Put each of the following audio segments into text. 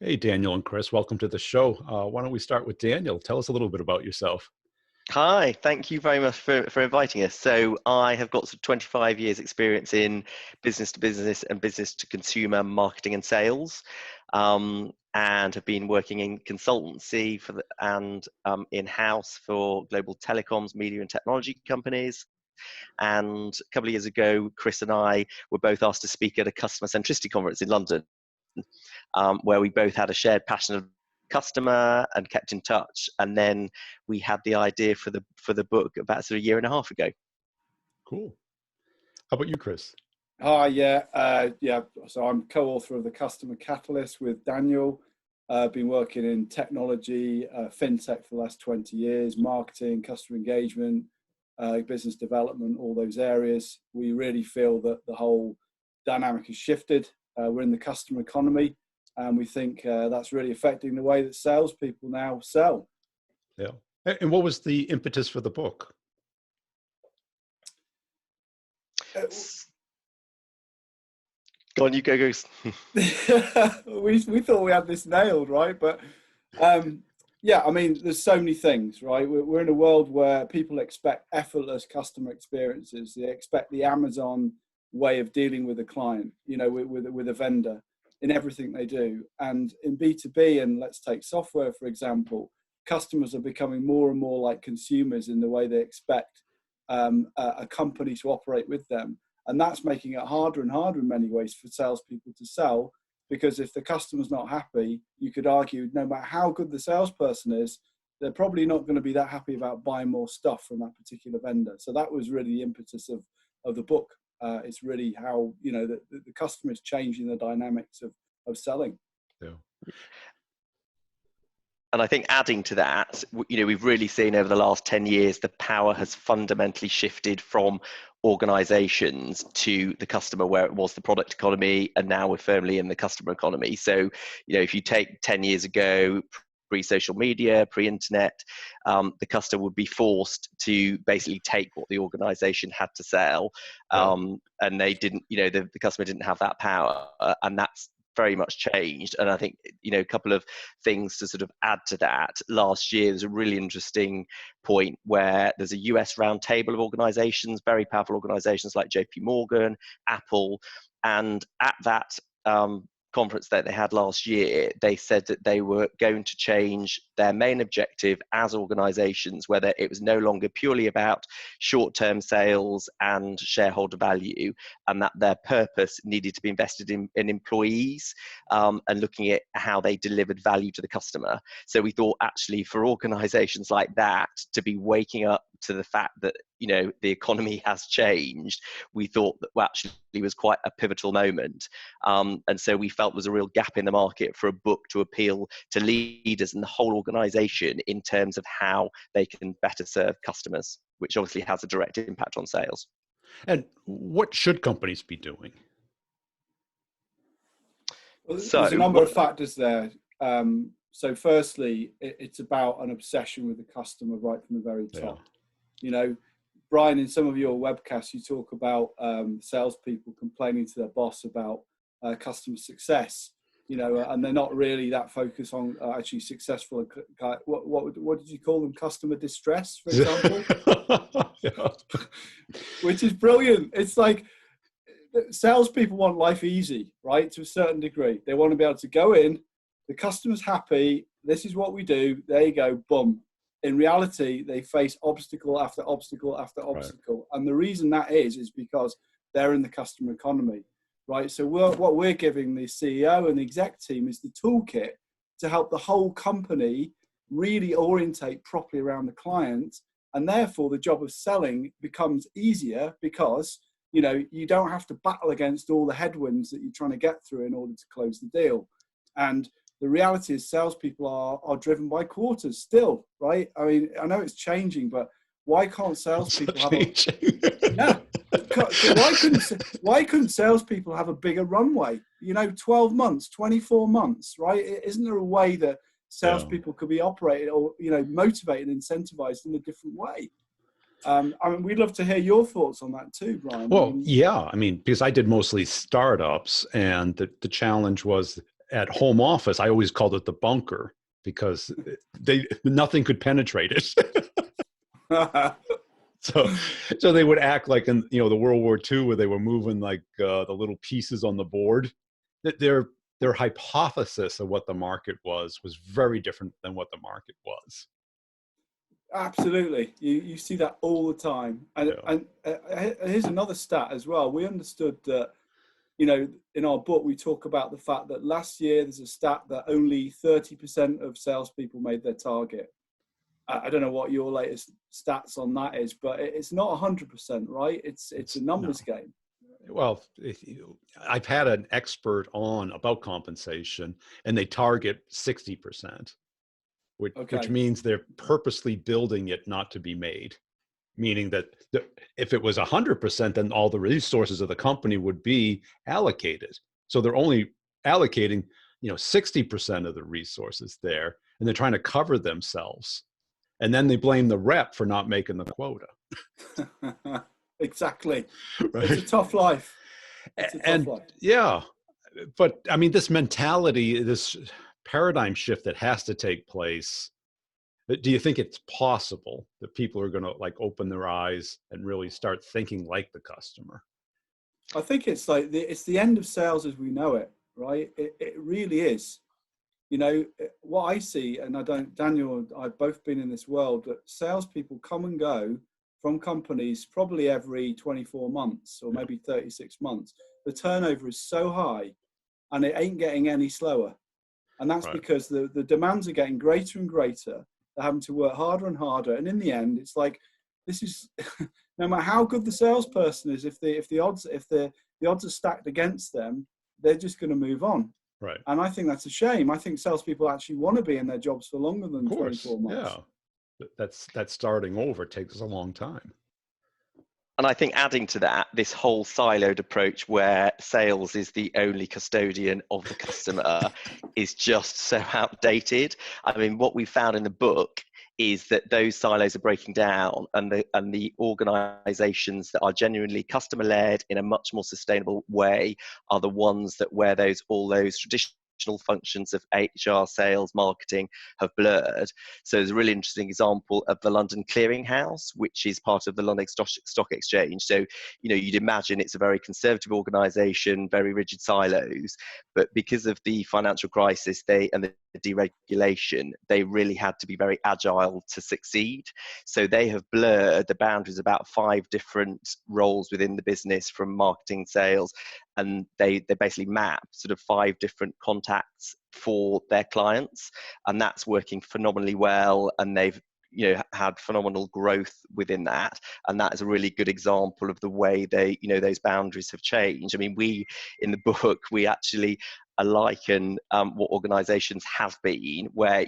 Hey, Daniel and Chris, welcome to the show. Why don't we start with Daniel? Tell us a little bit about yourself. Hi, thank you very much for inviting us. So I have got 25 years experience in business to business and business to consumer marketing and sales, and have been working in consultancy and in-house for global telecoms, media and technology companies. And a couple of years ago, Chris and I were both asked to speak at a customer centricity conference in London, where we both had a shared passion of customer and kept in touch. And then we had the idea for the book about a year and a half ago. Cool. How about you, Chris? Hi, yeah. So I'm co-author of The Customer Catalyst with Daniel. I've been working in technology, fintech for the last 20 years, marketing, customer engagement, business development, all those areas. We really feel that the whole dynamic has shifted. We're in the customer economy, and we think that's really affecting the way that salespeople now sell. Yeah. And what was the impetus for the book? Go on, you go. we thought we had this nailed, right? But yeah, I mean, there's so many things, right? We're in a world where people expect effortless customer experiences. They expect the Amazon way of dealing with a client, with a vendor in everything they do. And in B2B, and let's take software, for example, customers are becoming more and more like consumers in the way they expect a company to operate with them. And that's making it harder and harder in many ways for salespeople to sell, because if the customer's not happy, you could argue no matter how good the salesperson is, they're probably not going to be that happy about buying more stuff from that particular vendor. So that was really the impetus of the book. It's really how, the customer is changing the dynamics of selling. Yeah. And I think adding to that, we've really seen over the last 10 years, the power has fundamentally shifted from organizations to the customer, where it was the product economy, and now we're firmly in the customer economy. So, if you take 10 years ago, pre-social media, pre-internet, the customer would be forced to basically take what the organization had to sell. And they didn't, the customer didn't have that power. And that's very much changed. And I think, a couple of things to sort of add to that. Last year, there's a really interesting point where there's a US roundtable of organizations, very powerful organizations like JP Morgan, Apple. And at that conference that they had last year, they said that they were going to change their main objective as organizations, whether it was no longer purely about short-term sales and shareholder value, and that their purpose needed to be invested in employees, and looking at how they delivered value to the customer. So we thought, actually, for organizations like that to be waking up to the fact that the economy has changed, we thought that actually was quite a pivotal moment, and so we felt there was a real gap in the market for a book to appeal to leaders in the whole organization in terms of how they can better serve customers, which obviously has a direct impact on sales. And what should companies be doing? Well, there's a number of factors there. So firstly, it's about an obsession with the customer right from the very top. Yeah. Brian, in some of your webcasts, you talk about salespeople complaining to their boss about customer success, and they're not really that focused on actually successful. What did you call them? Customer distress, for example. Which is brilliant. It's like salespeople want life easy, right? To a certain degree, they want to be able to go in, the customer's happy. This is what we do. There you go. Boom. In reality, they face obstacle after obstacle after obstacle. Right. And the reason that is because they're in the customer economy, right? So what we're giving the CEO and the exec team is the toolkit to help the whole company really orientate properly around the client. And therefore, the job of selling becomes easier because, you don't have to battle against all the headwinds that you're trying to get through in order to close the deal. And the reality is salespeople are driven by quarters still, right? I mean, I know it's changing, but why can't salespeople why couldn't salespeople have a bigger runway? 12 months, 24 months, right? Isn't there a way that salespeople could be operated or, motivated and incentivized in a different way? I mean, we'd love to hear your thoughts on that too, Brian. Well, because I did mostly startups, and the challenge was at home office, I always called it the bunker because nothing could penetrate it. So, so they would act like in, the World War II, where they were moving like the little pieces on the board. That their hypothesis of what the market was very different than what the market was. Absolutely, you see that all the time. And here's another stat as well. We understood that, in our book we talk about the fact that last year there's a stat that only 30% of salespeople made their target. I don't know what your latest stats on that is, but it's not 100%, right? It's a numbers game. Well, I've had an expert on about compensation, and they target 60%, which means they're purposely building it not to be made. Meaning that if it was 100%, then all the resources of the company would be allocated. So they're only allocating, 60% of the resources there, and they're trying to cover themselves. And then they blame the rep for not making the quota. Exactly. Right? It's a tough life. Yeah, but I mean, this mentality, this paradigm shift that has to take place. Do you think it's possible that people are going to like open their eyes and really start thinking like the customer? I think it's like it's the end of sales as we know it, right? It really is. What I see, and Daniel and I've both been in this world, that salespeople come and go from companies probably every 24 months or maybe 36 months. The turnover is so high and it ain't getting any slower. And that's because the demands are getting greater and greater. They're having to work harder and harder. And in the end, it's like, this is, no matter how good the salesperson is, if the odds are stacked against them, they're just going to move on. Right. And I think that's a shame. I think salespeople actually want to be in their jobs for longer than 24 months. Yeah. That's starting over takes a long time. And I think adding to that, this whole siloed approach where sales is the only custodian of the customer is just so outdated. I mean, what we found in the book is that those silos are breaking down, and the organizations that are genuinely customer led in a much more sustainable way are the ones that where all those traditional functions of HR, sales, marketing have blurred. So there's a really interesting example of the London Clearing House, which is part of the London Stock Exchange. So, you'd imagine it's a very conservative organization, very rigid silos, but because of the financial crisis and the deregulation, they really had to be very agile to succeed. So they have blurred the boundaries about 5 different roles within the business, from marketing, sales, and they basically map sort of 5 different contacts for their clients, and that's working phenomenally well, and they've had phenomenal growth within that. And that is a really good example of the way those boundaries have changed. I mean, in the book, we actually liken what organizations have been, where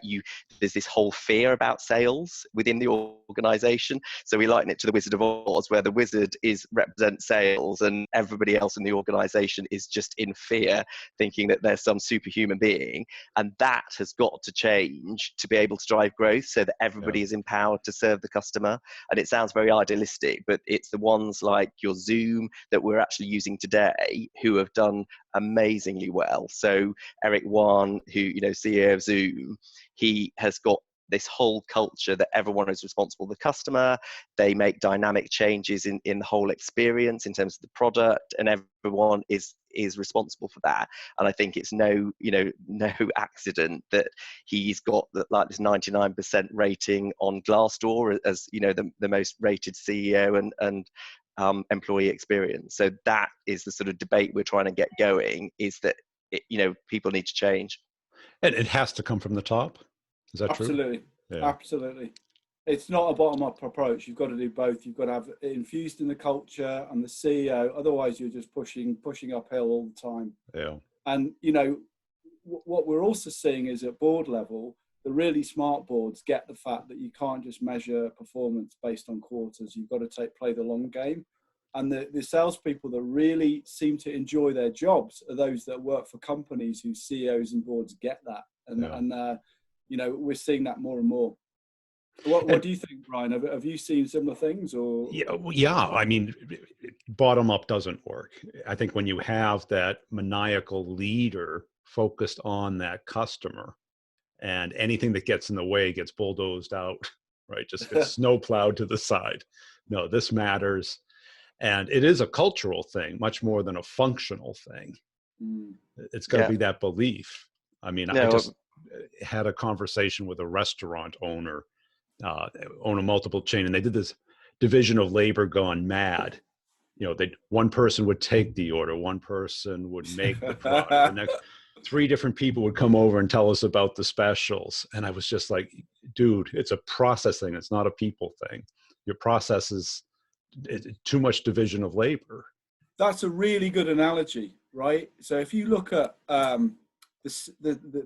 there's this whole fear about sales within the organization. So we liken it to the Wizard of Oz, where the wizard represents sales and everybody else in the organization is just in fear, thinking that there's some superhuman being. And that has got to change to be able to drive growth, so that everybody is empowered to serve the customer. And it sounds very idealistic, but it's the ones like your Zoom that we're actually using today who have done amazingly well. So Eric Wan, who CEO of Zoom, he has got this whole culture that everyone is responsible for the customer. They make dynamic changes in the whole experience in terms of the product, and everyone is responsible for that. And I think it's no accident that he's got this 99% rating on Glassdoor as the most rated CEO and employee experience. So that is the sort of debate we're trying to get going, is that people need to change. And it has to come from the top. Is that true? Absolutely. Yeah. Absolutely. It's not a bottom-up approach. You've got to do both. You've got to have it infused in the culture and the CEO. Otherwise, you're just pushing uphill all the time. Yeah. And, what we're also seeing is at board level, the really smart boards get the fact that you can't just measure performance based on quarters. You've got to play the long game. And the salespeople that really seem to enjoy their jobs are those that work for companies whose CEOs and boards get that. And we're seeing that more and more. What do you think, Brian? Have you seen similar things? Or yeah. I mean, bottom up doesn't work. I think when you have that maniacal leader focused on that customer, and anything that gets in the way gets bulldozed out, right? Just gets snow plowed to the side. No, this matters. And it is a cultural thing, much more than a functional thing. It's got to be that belief. I mean, I just had a conversation with a restaurant owner, own a multiple chain, and they did this division of labor gone mad. You know, one person would take the order, one person would make the product, the next 3 different people would come over and tell us about the specials. And I was just like, dude, it's a process thing. It's not a people thing. Your process is too much division of labor. That's a really good analogy, right? So if you look at the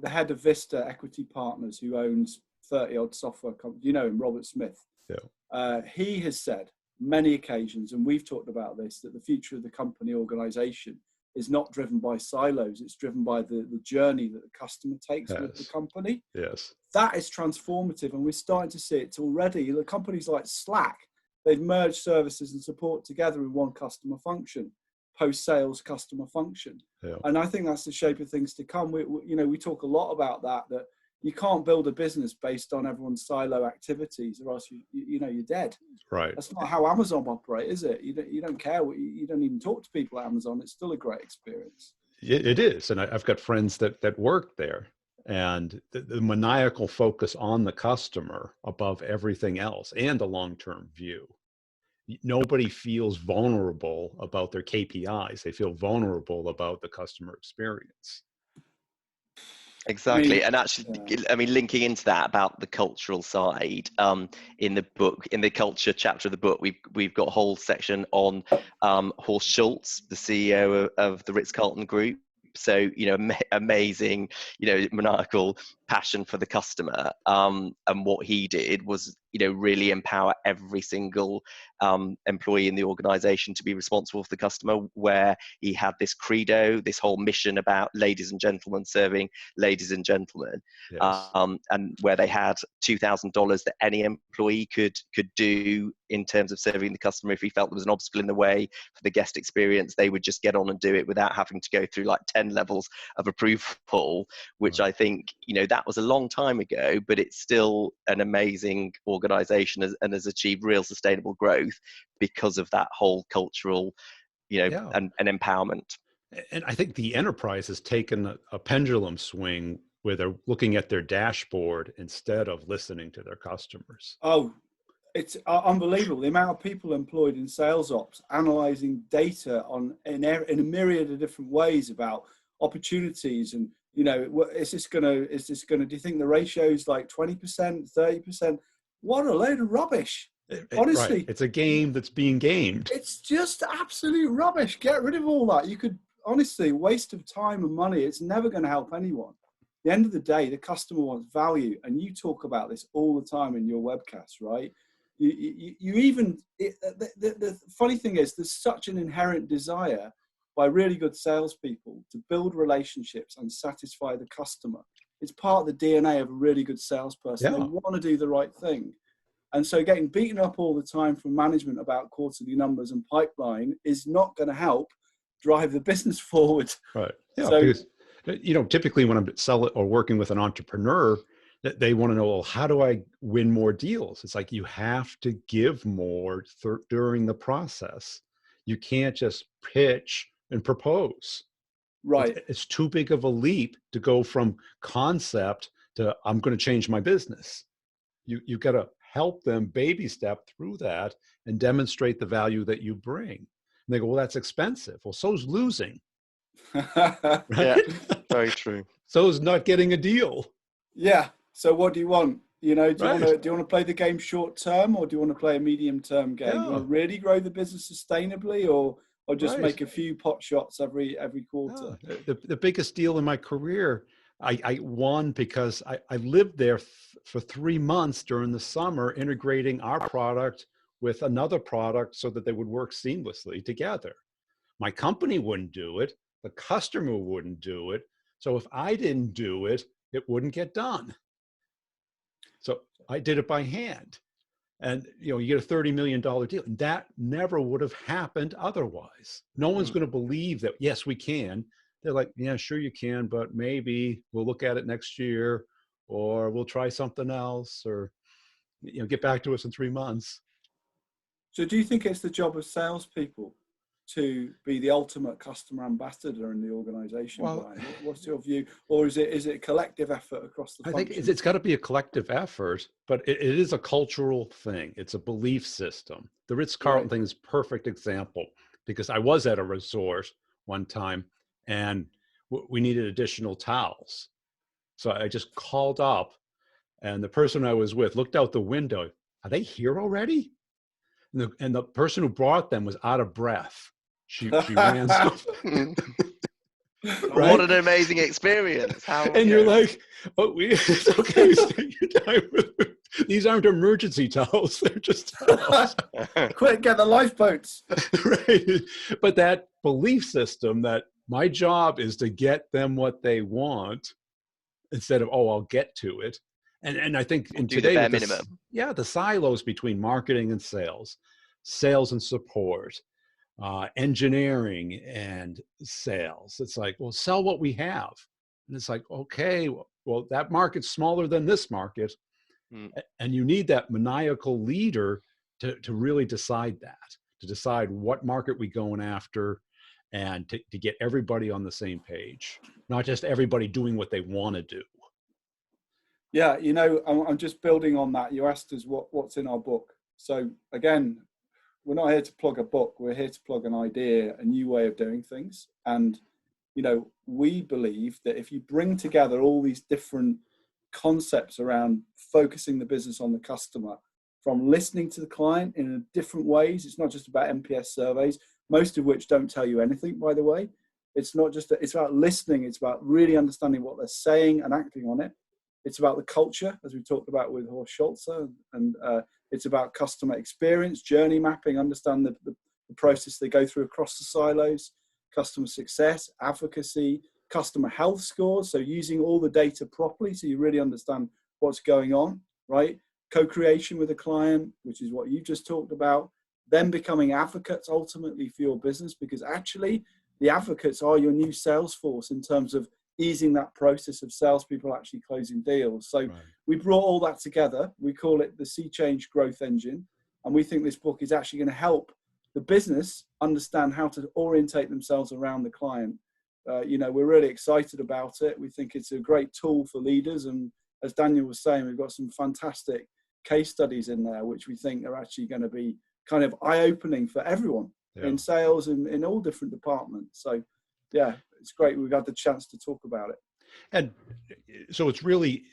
head of Vista Equity Partners, who owns 30 odd software companies, you know him, Robert Smith. Yeah. He has said many occasions, and we've talked about this, that the future of the company organization is not driven by silos. It's driven by the journey that the customer takes with the company. Yes. That is transformative, and we're starting to see it already. The companies like Slack, they've merged services and support together in one customer function, post-sales customer function. Yeah. And I think that's the shape of things to come. We talk a lot about that you can't build a business based on everyone's silo activities, or else you're dead. Right. That's not how Amazon operate, is it? You don't care. You don't even talk to people at Amazon. It's still a great experience. It is, and I've got friends that work there, and the maniacal focus on the customer above everything else, and the long-term view. Nobody feels vulnerable about their KPIs. They feel vulnerable about the customer experience. Exactly. And actually, I mean, linking into that about the cultural side, in the book, in the culture chapter of the book, we've got a whole section on Horst Schulze, the CEO of the Ritz-Carlton Group. So, amazing, maniacal passion for the customer. And what he did was, really empower every single employee in the organization to be responsible for the customer, where he had this credo, this whole mission about ladies and gentlemen serving ladies and gentlemen. Yes. And where they had $2,000 that any employee could do in terms of serving the customer. If he felt there was an obstacle in the way for the guest experience, they would just get on and do it without having to go through like 10 levels of approval, which I think, that was a long time ago, but it's still an amazing organization and has achieved real sustainable growth because of that whole cultural, and empowerment. And I think the enterprise has taken a pendulum swing where they're looking at their dashboard instead of listening to their customers. Oh, it's unbelievable. The amount of people employed in sales ops, analyzing data in a myriad of different ways about opportunities. And, is this going to, do you think the ratio is like 20%, 30%? What a load of rubbish. Honestly. Right. It's a game that's being gamed. It's just absolute rubbish. Get rid of all that. You could, honestly, waste of time and money. It's never going to help anyone. At the end of the day, the customer wants value. And you talk about this all the time in your webcasts, right? The funny thing is, there's such an inherent desire by really good salespeople to build relationships and satisfy the customer. It's part of the DNA of a really good salesperson. Yeah. They want to do the right thing. And so getting beaten up all the time from management about quarterly numbers and pipeline is not going to help drive the business forward. Right. Yeah, so, because, typically when I'm selling or working with an entrepreneur, they want to know, well, how do I win more deals? It's like you have to give more during the process. You can't just pitch and propose. Right. It's too big of a leap to go from concept to I'm going to change my business. You've got to help them baby step through that and demonstrate the value that you bring. And they go, well, that's expensive. Well, so's losing. Right? Yeah, very true. So's not getting a deal. Yeah. So what do you want? Do you want to play the game short term, or do you want to play a medium term game? Yeah. Do you want to really grow the business sustainably, or just make a few pot shots every quarter? Yeah. The biggest deal in my career, I won because I lived there for 3 months during the summer, integrating our product with another product so that they would work seamlessly together. My company wouldn't do it. The customer wouldn't do it. So if I didn't do it, it wouldn't get done. So I did it by hand. And, you get a $30 million deal. And that never would have happened otherwise. No one's going to believe that, yes, we can. they're like, yeah, sure you can, but maybe we'll look at it next year, or we'll try something else, or, you know, get back to us in 3 months. So do you think it's the job of salespeople to be the ultimate customer ambassador in the organization, Well, Brian? What's your view? Or is it a collective effort across the I think functions? it's got to be a collective effort, but it is a cultural thing. It's a belief system. The Ritz-Carlton Right. thing is a perfect example, because I was at a resort one time and we needed additional towels. So I just called up, and the person I was with looked out the window. Are they here already? And the person who brought them was out of breath. She ran so What right. an amazing experience. How, And you you're know, like, oh, it's okay. Take your time. These aren't emergency towels. They're just towels. Quick, get the lifeboats. Right. But that belief system that my job is to get them what they want, instead of, oh, I'll get to it. And I think in do the today bare with this, minimum. yeah, the silos between marketing and sales and support, engineering and sales. It's like, well, sell what we have. And it's like, okay, well, that market's smaller than this market. Mm. And you need that maniacal leader to really decide that, to decide what market we're going after, and to get everybody on the same page, not just everybody doing what they want to do. Yeah, you know, I'm just building on that. You asked us what's in our book. So again, we're not here to plug a book. We're here to plug an idea, a new way of doing things. And, you know, we believe that if you bring together all these different concepts around focusing the business on the customer, from listening to the client in different ways, it's not just about NPS surveys, most of which don't tell you anything, by the way. It's not just, it's about listening. It's about really understanding what they're saying and acting on it. It's about the culture, as we talked about with Horst Schulze, and it's about customer experience, journey mapping, understand the process they go through across the silos, customer success, advocacy, customer health scores, so using all the data properly so you really understand what's going on, right? Co-creation with a client, which is what you just talked about, then becoming advocates ultimately for your business, because actually the advocates are your new sales force in terms of easing that process of salespeople actually closing deals. So we brought all that together. We call it the Sea Change Growth Engine. And we think this book is actually going to help the business understand how to orientate themselves around the client. You know, we're really excited about it. We think it's a great tool for leaders. And as Daniel was saying, we've got some fantastic case studies in there, which we think are actually going to be kind of eye-opening for everyone in sales and in all different departments. So yeah, it's great we've had the chance to talk about it. And so it's really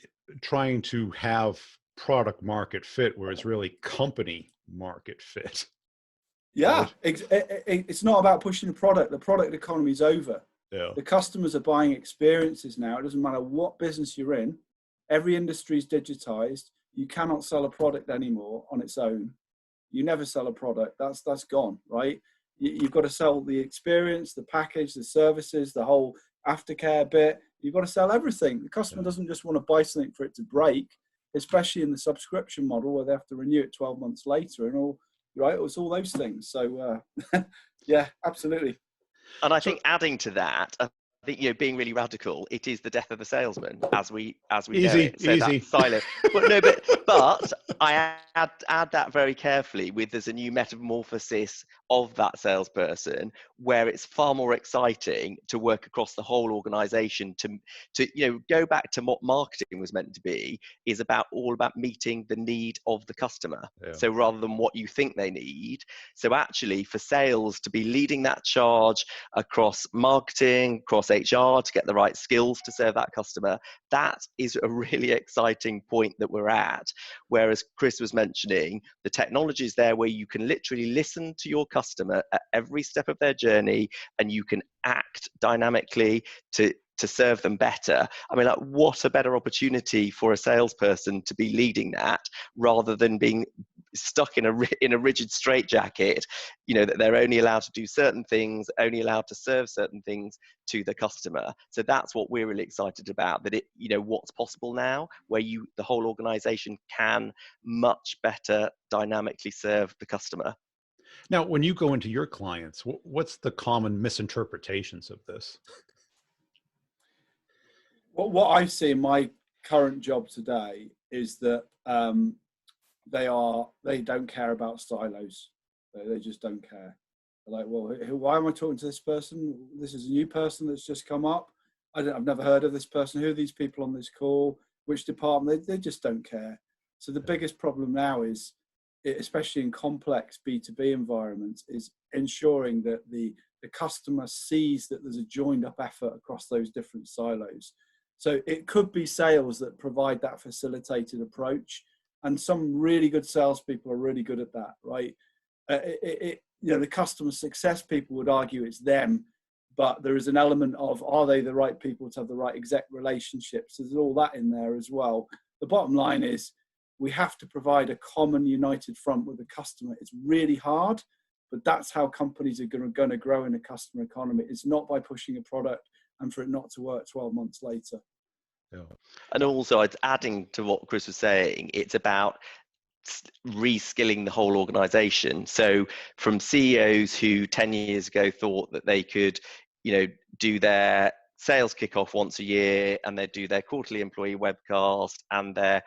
trying to have product market fit, where it's really company market fit. Yeah, right? It's not about pushing the product economy is over. Yeah. The customers are buying experiences now. It doesn't matter what business you're in. Every industry is digitized. You cannot sell a product anymore on its own. You never sell a product. That's gone, right? You've got to sell the experience, the package, the services, the whole aftercare bit. You've got to sell everything. The customer doesn't just want to buy something for it to break, especially in the subscription model where they have to renew it 12 months later and all, right? It's all those things. So yeah, absolutely. And I think adding to that, I think, you know, being really radical, it is the death of the salesman as we know it. So that's silo. But no, but I add that very carefully with there's a new metamorphosis of that salesperson where it's far more exciting to work across the whole organization to you know, go back to what marketing was meant to be, is all about meeting the need of the customer. So rather than what you think they need. So actually for sales to be leading that charge across marketing, across HR, to get the right skills to serve that customer, that is a really exciting point that we're at. Whereas Chris was mentioning, the technology is there where you can literally listen to your customer at every step of their journey and you can act dynamically to serve them better. I mean, like, what a better opportunity for a salesperson to be leading that rather than being stuck in a rigid straitjacket, you know, that they're only allowed to do certain things, only allowed to serve certain things to the customer. So that's what we're really excited about, that it, you know, what's possible now where the whole organization can much better dynamically serve the customer. Now, when you go into your clients, what's the common misinterpretations of this? What I see in my current job today is that they don't care about silos. They just don't care. They're like, well, why am I talking to this person? This is a new person that's just come up. I've never heard of this person. Who are these people on this call? Which department? They just don't care. So the biggest problem now is, especially in complex B2B environments, is ensuring that the customer sees that there's a joined up effort across those different silos. So it could be sales that provide that facilitated approach, and some really good salespeople are really good at that, right? The customer success people would argue it's them, but there is an element of, are they the right people to have the right exec relationships? There's all that in there as well. The bottom line is, we have to provide a common united front with the customer. It's really hard, but that's how companies are going to grow in a customer economy. It's not by pushing a product and for it not to work 12 months later. Yeah. And also, it's adding to what Chris was saying, it's about reskilling the whole organization. So from CEOs who 10 years ago thought that they could, do their sales kickoff once a year, and they do their quarterly employee webcast and their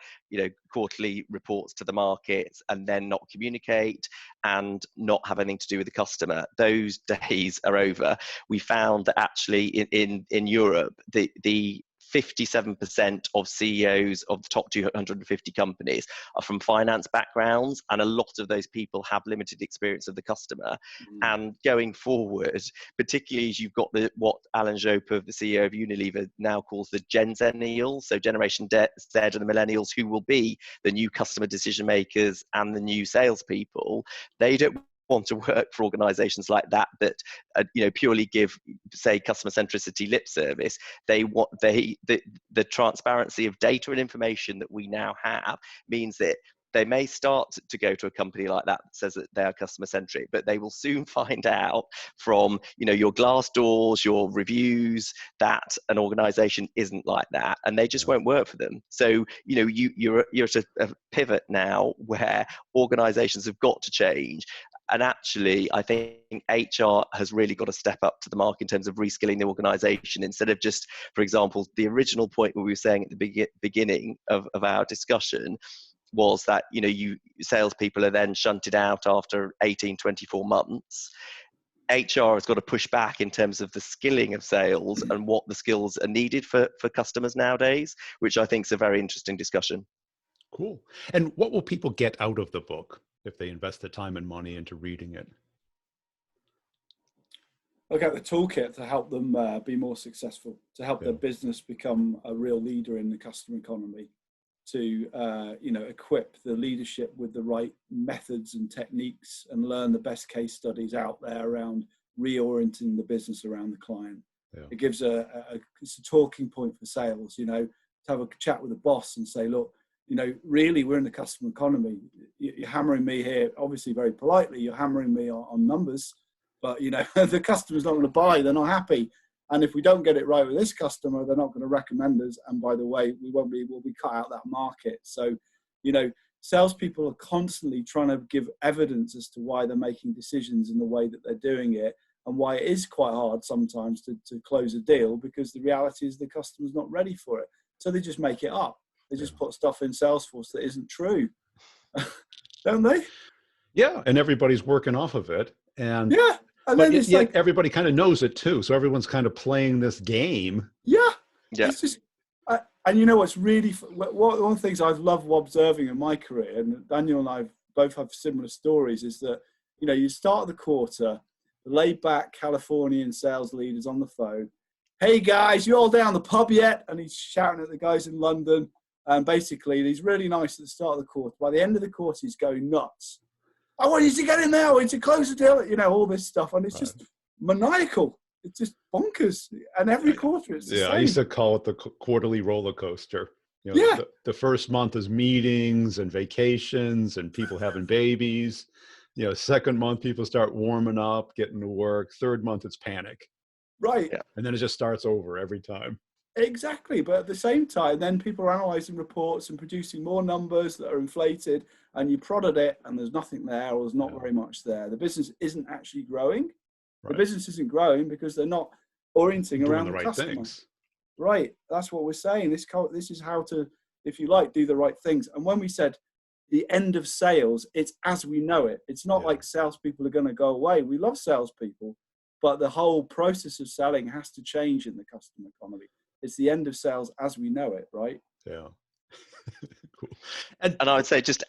quarterly reports to the markets, and then not communicate and not have anything to do with the customer. Those days are over. We found that actually in Europe, the 57% of CEOs of the top 250 companies are from finance backgrounds, and a lot of those people have limited experience of the customer. And going forward, particularly as you've got what Alan Jope, the CEO of Unilever, now calls the Gen Zennials, so Generation Z and the Millennials, who will be the new customer decision makers and the new salespeople, they don't want to work for organizations like that purely give, say, customer centricity lip service. They want the transparency of data and information that we now have means that they may start to go to a company like that says that they are customer centric, but they will soon find out from your Glassdoors, your reviews, that an organization isn't like that, and they just won't work for them. So you're at a pivot now where organizations have got to change. And actually, I think HR has really got to step up to the mark in terms of reskilling the organization, instead of just, for example, the original point where we were saying at the beginning of our discussion was that, salespeople are then shunted out after 18, 24 months. HR has got to push back in terms of the skilling of sales and what the skills are needed for customers nowadays, which I think is a very interesting discussion. Cool. And what will people get out of the book if they invest the time and money into reading it? Look at the toolkit to help them be more successful, to help their business become a real leader in the customer economy, to equip the leadership with the right methods and techniques, and learn the best case studies out there around reorienting the business around the client. It gives it's a talking point for sales, to have a chat with the boss and say, look, really, we're in the customer economy. You're hammering me here, obviously very politely, you're hammering me on numbers, but the customer's not going to buy, they're not happy. And if we don't get it right with this customer, they're not going to recommend us. And by the way, we'll be cut out that market. So, salespeople are constantly trying to give evidence as to why they're making decisions in the way that they're doing it, and why it is quite hard sometimes to close a deal, because the reality is the customer's not ready for it. So they just make it up. They just put stuff in Salesforce that isn't true, don't they? Yeah, and everybody's working off of it. And then it's yet everybody kind of knows it too. So everyone's kind of playing this game. Yeah. It's just, and what's really, one of the things I've loved observing in my career, and Daniel and I both have similar stories, is that, you start the quarter, the laid back Californian sales leaders on the phone. Hey guys, you all down the pub yet? And he's shouting at the guys in London. And basically, he's really nice at the start of the quarter. By the end of the quarter, he's going nuts. I want you to get in there. I want you to close the deal. All this stuff. And it's just maniacal. It's just bonkers. And every quarter it's the same. I used to call it the quarterly roller coaster. The first month is meetings and vacations and people having babies. Second month, people start warming up, getting to work. Third month, it's panic. Right. And then it just starts over every time. Exactly. But at the same time, then people are analysing reports and producing more numbers that are inflated, and you prodded it and there's nothing there, or there's not very much there. The business isn't actually growing. Right. The business isn't growing because they're not orienting around the customer. Things. right, that's what we're saying. This is how to, if you like, do the right things. And when we said the end of sales, it's as we know it. It's not like salespeople are going to go away. We love salespeople, but the whole process of selling has to change in the customer economy. It's the end of sales as we know it, right? Yeah. Cool. And I would say, just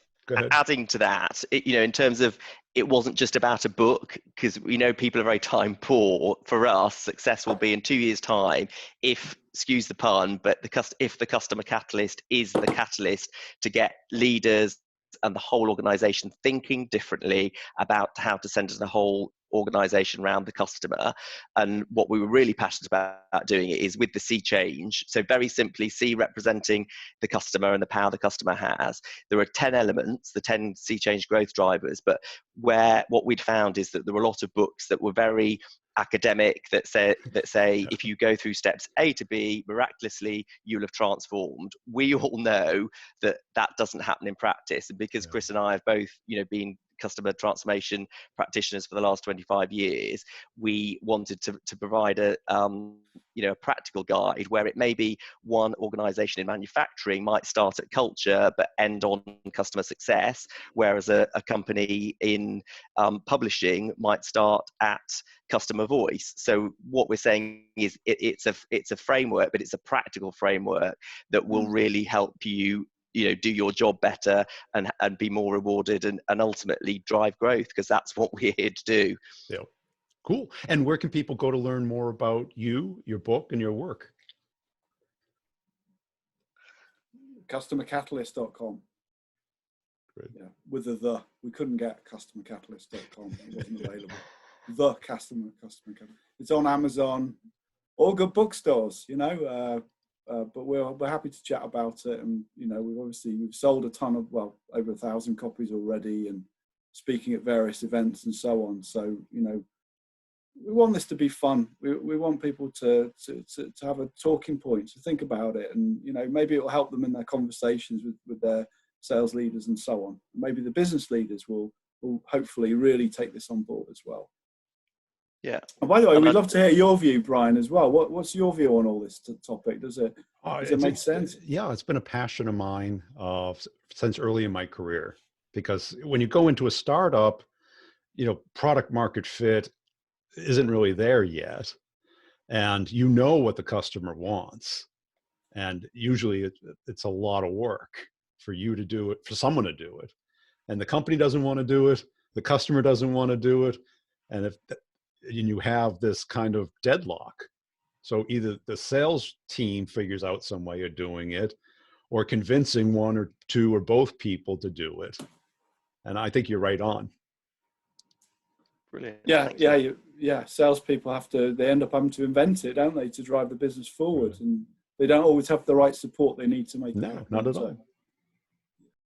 adding to that, in terms of, it wasn't just about a book, because we know people are very time poor. For us, success will be in 2 years' time, if, excuse the pun, but if the customer catalyst is the catalyst to get leaders and the whole organization thinking differently about how to center the whole organization around the customer. And what we were really passionate about doing it is with the C change. So very simply, C representing the customer and the power the customer has. There are 10 elements, the 10 C change growth drivers, but what we'd found is that there were a lot of books that were very academic, that say if you go through steps A to B, miraculously you'll have transformed. We all know that doesn't happen in practice, and because Chris and I have both been customer transformation practitioners for the last 25 years, we wanted to provide a practical guide where it may be one organization in manufacturing might start at culture but end on customer success, whereas a company in publishing might start at customer voice. So what we're saying is it's a framework, but it's a practical framework that will really help you do your job better and be more rewarded and ultimately drive growth, because that's what we're here to do. Yeah. Cool. And where can people go to learn more about you, your book, and your work? Customercatalyst.com. Great. Yeah, with the. We couldn't get customercatalyst.com. It wasn't available. The customer catalyst. It's on Amazon, all good bookstores, but we're happy to chat about it. And we've sold a ton of, over 1,000 copies already, and speaking at various events and so on. So we want this to be fun. We want people to have a talking point, to think about it, and maybe it will help them in their conversations with their sales leaders and so on. Maybe the business leaders will hopefully really take this on board as well. Yeah. And by the way, we'd love to hear your view, Brian, as well. What's your view on all this topic? Does it make sense? Yeah, it's been a passion of mine since early in my career, because when you go into a startup, product market fit isn't really there yet, and what the customer wants, and usually it's a lot of work for you to do it, for someone to do it, and the company doesn't want to do it, the customer doesn't want to do it, and you have this kind of deadlock. So either the sales team figures out some way of doing it, or convincing one or two or both people to do it. And I think you're right on. Brilliant. Yeah. Salespeople they end up having to invent it, don't they, to drive the business forward, and they don't always have the right support they need to make it happen. No, not at all.